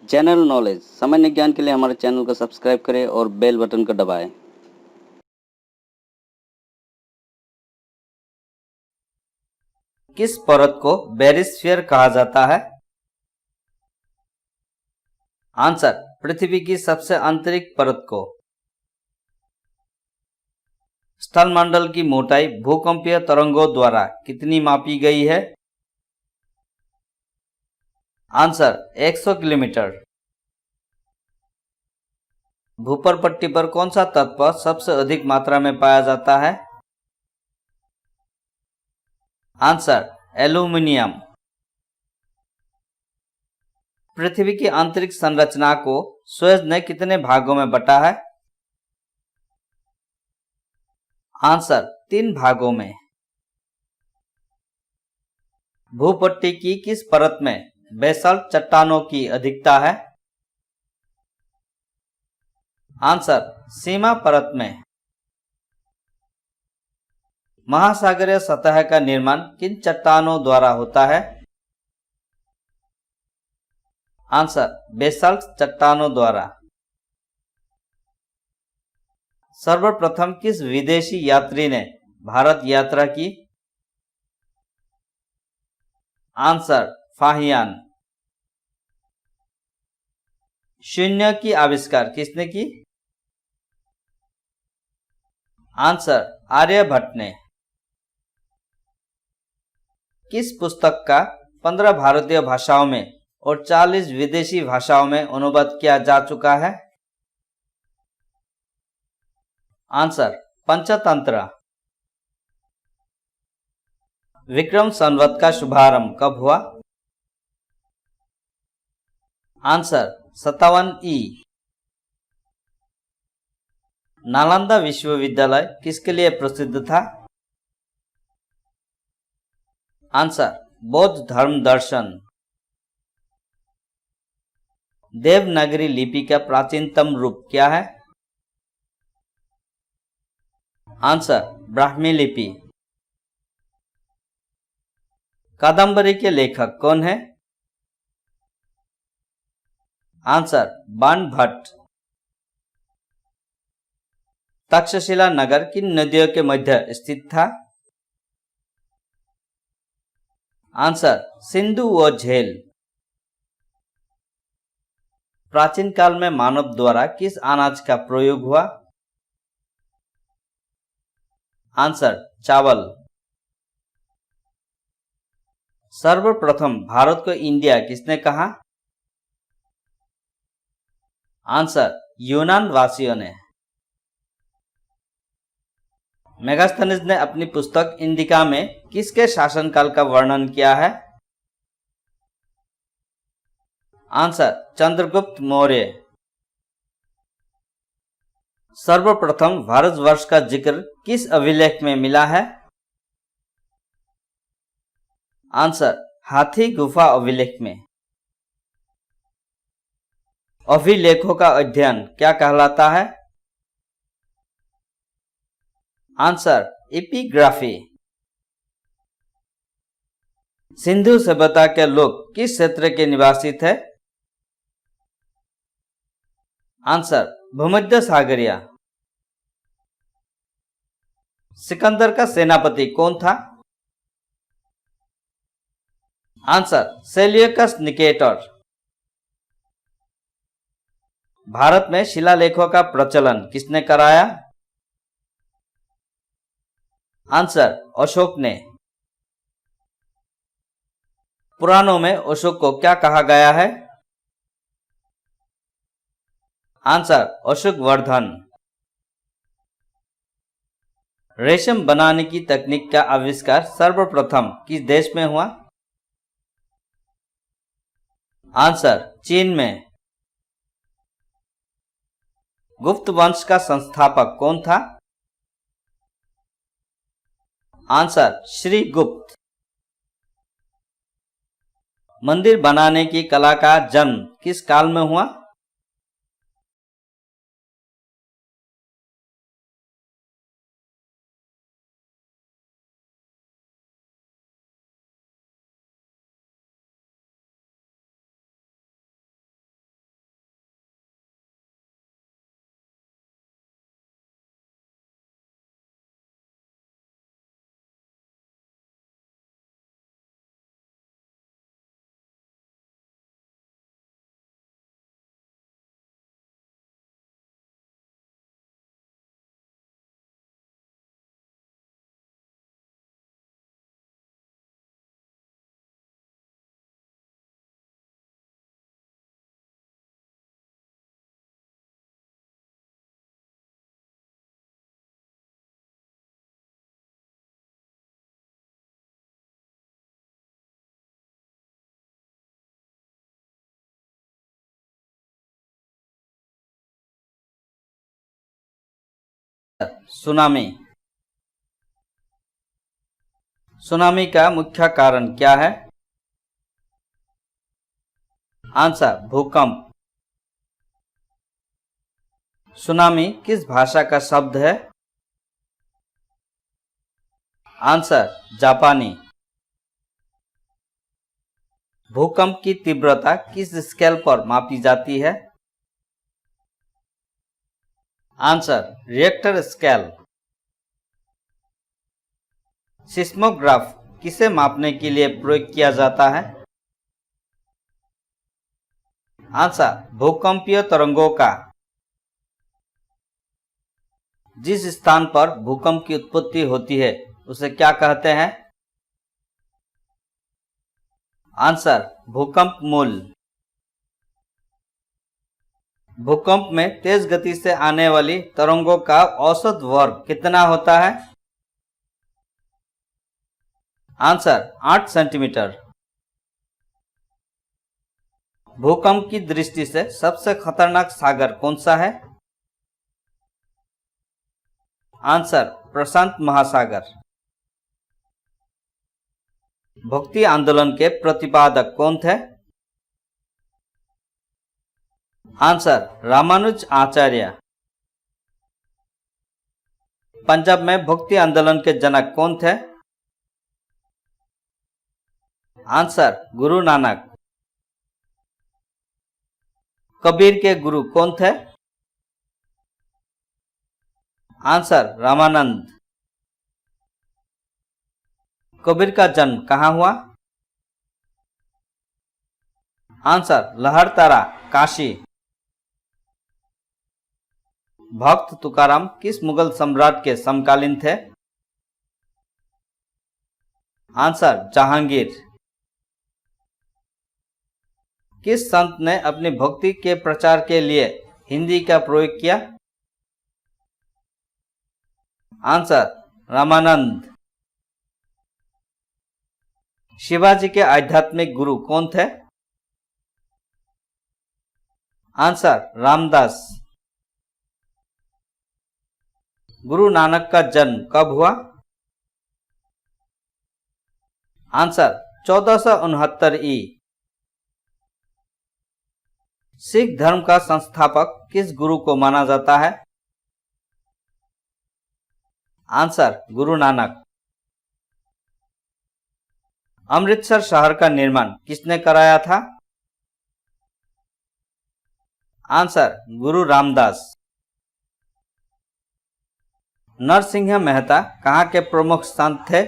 General knowledge सामान्य ज्ञान के लिए हमारे चैनल को सब्सक्राइब करें और बेल बटन को दबाएं। किस परत को बैरिस्फीयर कहा जाता है? आंसर, पृथ्वी की सबसे आंतरिक परत को। स्थलमंडल की मोटाई भूकंपीय तरंगों द्वारा कितनी मापी गई है? Answer, 100 kilometre. भूपर पट्टी पर कौन सा तत्व सबसे अधिक मात्रा में पाया जाता है? Answer, aluminium. पृथ्वी की आंतरिक संरचना को सूरज ने कितने भागों में बांटा है? आंसर, 3 भागों में। भूपट्टी की किस परत में बेसाल्ट चट्टानों की अधिकता है? आंसर, सीमा परत में। महासागरीय सतह का निर्माण किन चट्टानों द्वारा होता है? आंसर, बेसाल्ट चट्टानों द्वारा। सर्वप्रथम किस विदेशी यात्री ने भारत यात्रा की? आंसर, फाहियान। शून्य की आविष्कार किसने की? आंसर, आर्यभट्ट ने। किस पुस्तक का 15 भारतीय भाषाओं में और 40 विदेशी भाषाओं में अनुवाद किया जा चुका है? आंसर, पंचतंत्र। विक्रम संवत का शुभारंभ कब हुआ? आंसर, 57 ई। नालंदा विश्वविद्यालय किसके लिए प्रसिद्ध था? आंसर, बौद्ध धर्म दर्शन। देवनागरी लिपि का प्राचीनतम रूप क्या है? आंसर, ब्राह्मी लिपि। कादंबरी के लेखक कौन है? आंसर, बाणभट्ट। तक्षशिला नगर किन नदियों के मध्य स्थित था? आंसर, सिंधु व झेल। प्राचीन काल में मानव द्वारा किस अनाज का प्रयोग हुआ? आंसर, चावल। सर्वप्रथम भारत को इंडिया किसने कहा? आंसर, यूनान वासियों ने। मेगास्थनीज ने अपनी पुस्तक इंडिका में किसके शासनकाल का वर्णन किया है? आंसर, चंद्रगुप्त मौर्य। सर्वप्रथम भारतवर्ष का जिक्र किस अभिलेख में मिला है? आंसर, हाथी गुफा अभिलेख में। अभिलेखों का अध्ययन क्या कहलाता है? Answer, epigraphy. सिंधु सभ्यता के लोग किस क्षेत्र के निवासी थे? आंसर, भूमध्य सागरीय। सिकंदर का सेनापति कौन था? Answer, Seleucus Nicator. भारत में शिलालेखों का प्रचलन किसने कराया? आंसर, अशोक ने। पुराणों में अशोक को क्या कहा गया है? आंसर, अशोक वर्धन। रेशम बनाने की तकनीक का आविष्कार सर्वप्रथम किस देश में हुआ? आंसर, चीन में। गुप्त वंश का संस्थापक कौन था? आंसर, श्री गुप्त। मंदिर बनाने की कला का जन्म किस काल में हुआ? सुनामी। सुनामी का मुख्य कारण क्या है? आंसर भूकंप। सुनामी किस भाषा का शब्द है? आंसर जापानी। भूकंप की तीव्रता किस स्केल पर मापी जाती है? Answer Richter scale. सिस्मोग्राफ किसे मापने के लिए प्रयोग किया जाता है? आंसर भूकंपीय तरंगों का। जिस स्थान पर भूकंप की उत्पत्ति होती है उसे क्या कहते हैं? आंसर भूकंप मूल। भूकंप में तेज गति से आने वाली तरंगों का औसत वर्ग कितना होता है? Answer 8 centimetre. भूकंप की दृष्टि से सबसे खतरनाक सागर कौन सा है? आंसर प्रशांत महासागर। भक्ति आंदोलन के प्रतिपादक कौन थे? आंसर रामानुज आचार्य। पंजाब में भक्ति आंदोलन के जनक कौन थे? आंसर गुरु नानक। कबीर के गुरु कौन थे? आंसर रामानंद। कबीर का जन्म कहाँ हुआ? आंसर लहरतारा काशी। भक्त तुकाराम किस मुगल सम्राट के समकालीन थे? आंसर जहांगीर। किस संत ने अपनी भक्ति के प्रचार के लिए हिंदी का प्रयोग किया? आंसर रामानंद। शिवाजी के आध्यात्मिक गुरु कौन थे? आंसर रामदास। गुरु नानक का जन्म कब हुआ? आंसर 1469 ई। सिख धर्म का संस्थापक किस गुरु को माना जाता है? आंसर गुरु नानक। अमृतसर शहर का निर्माण किसने कराया था? आंसर गुरु रामदास। नरसिंह मेहता कहाँ के प्रमुख संत थे?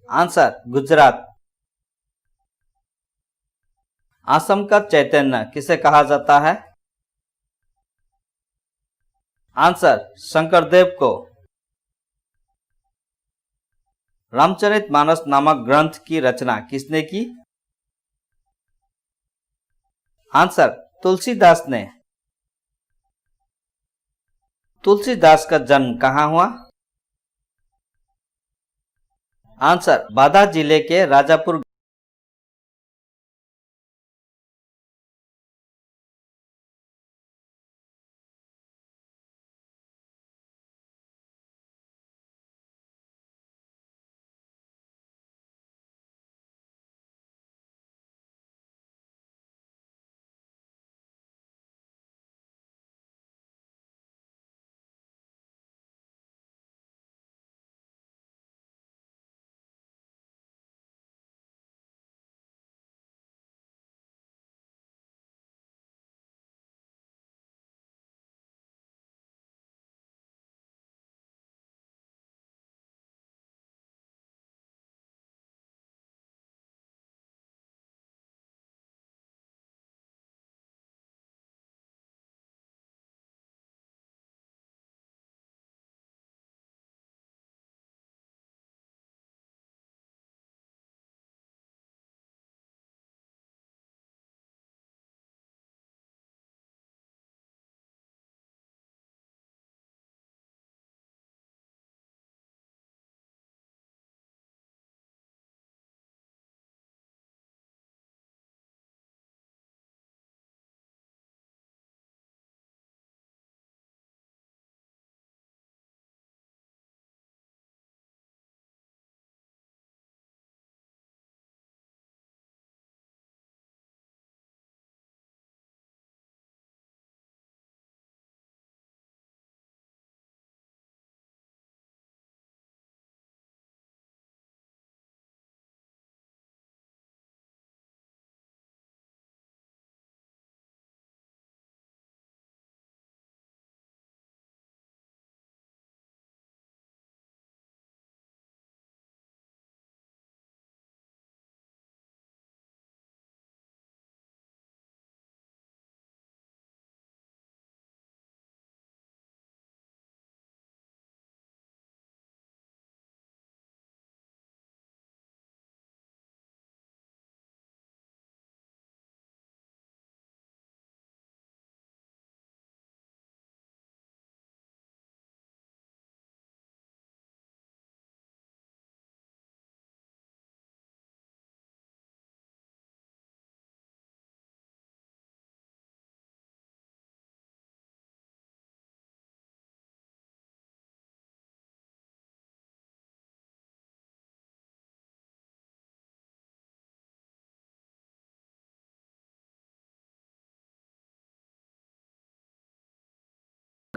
आंसर गुजरात। असम का चैतन्य किसे कहा जाता है? आंसर शंकरदेव को। रामचरितमानस नामक ग्रंथ की रचना किसने की? आंसर तुलसीदास ने। तुलसीदास का जन्म कहाँ हुआ? आंसर बाधा जिले के राजापुर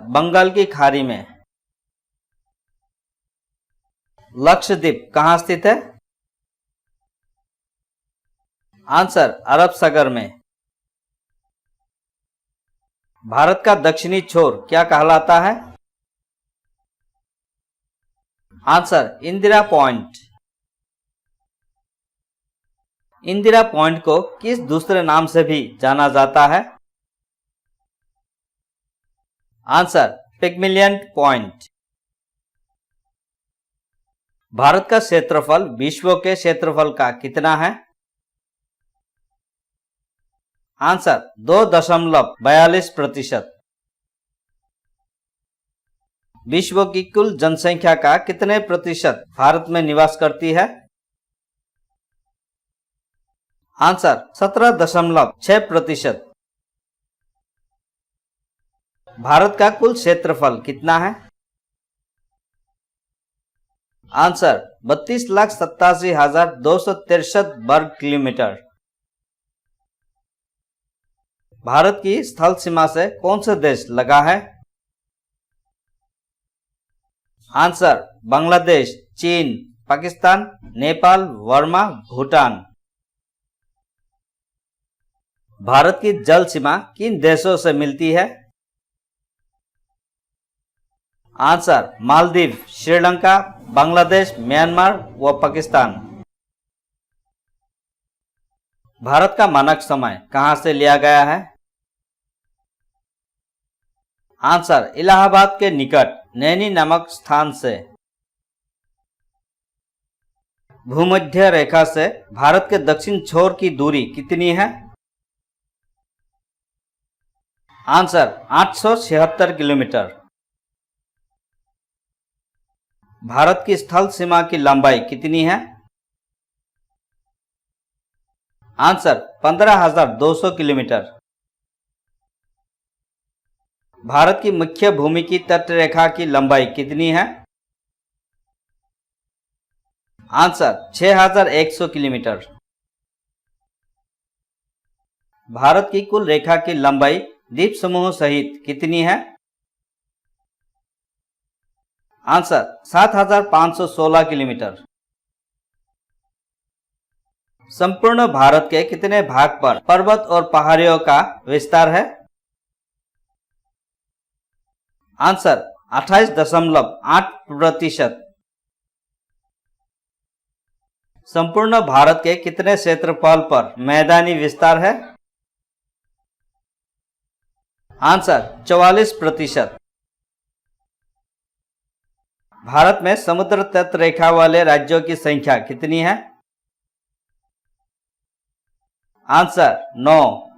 बंगाल की खाड़ी में। लक्षद्वीप कहाँ स्थित है? आंसर अरब सागर में। भारत का दक्षिणी छोर क्या कहलाता है? Answer Indira point. Indira point को किस दूसरे नाम से भी जाना जाता है? Answer पिग्मिलियन point. भारत का क्षेत्रफल विश्व के क्षेत्रफल का कितना है? आंसर 2.42%। विश्व की कुल जनसंख्या का कितने प्रतिशत भारत में निवास करती है? आंसर 17.6%। भारत का कुल क्षेत्रफल कितना है? आंसर 32,87,263 वर्ग किलोमीटर। भारत की स्थल सीमा से कौन सा देश लगा है? आंसर बांग्लादेश, चीन, पाकिस्तान, नेपाल, वर्मा, भूटान। भारत की जल सीमा किन देशों से मिलती है? आंसर मालदीव, श्रीलंका, बांग्लादेश, म्यांमार व पाकिस्तान। भारत का मानक समय कहां से लिया गया है? आंसर इलाहाबाद के निकट नैनी नामक स्थान से। भूमध्य रेखा से भारत के दक्षिण छोर की दूरी कितनी है? Answer 876 kilometre. भारत की स्थल सीमा की लंबाई कितनी है? Answer 15,200 kilometre. भारत की मुख्य भूमि की तटरेखा की लंबाई कितनी है? Answer 6,100 kilometre. भारत की कुल रेखा की लंबाई द्वीप समूह सहित कितनी है? Answer 7,516 kilometre. संपूर्ण भारत के कितने भाग पर पर्वत और पहाड़ियों का विस्तार है? आंसर 28.8%। संपूर्ण भारत के कितने क्षेत्रफल पर मैदानी विस्तार है? आंसर 44%। भारत में समुद्र तट रेखा वाले राज्यों की संख्या कितनी है? आंसर 9।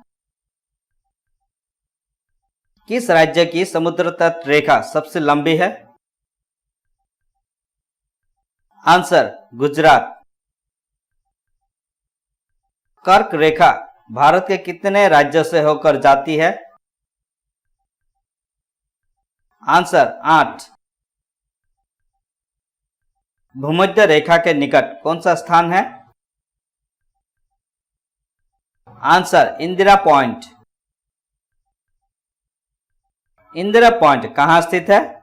किस राज्य की समुद्र तट रेखा सबसे लंबी है? आंसर गुजरात। कर्क रेखा भारत के कितने राज्यों से होकर जाती है? आंसर 8। भूमध्य रेखा के निकट कौन सा स्थान है? Answer Indira point. Indira point कहां स्थित है?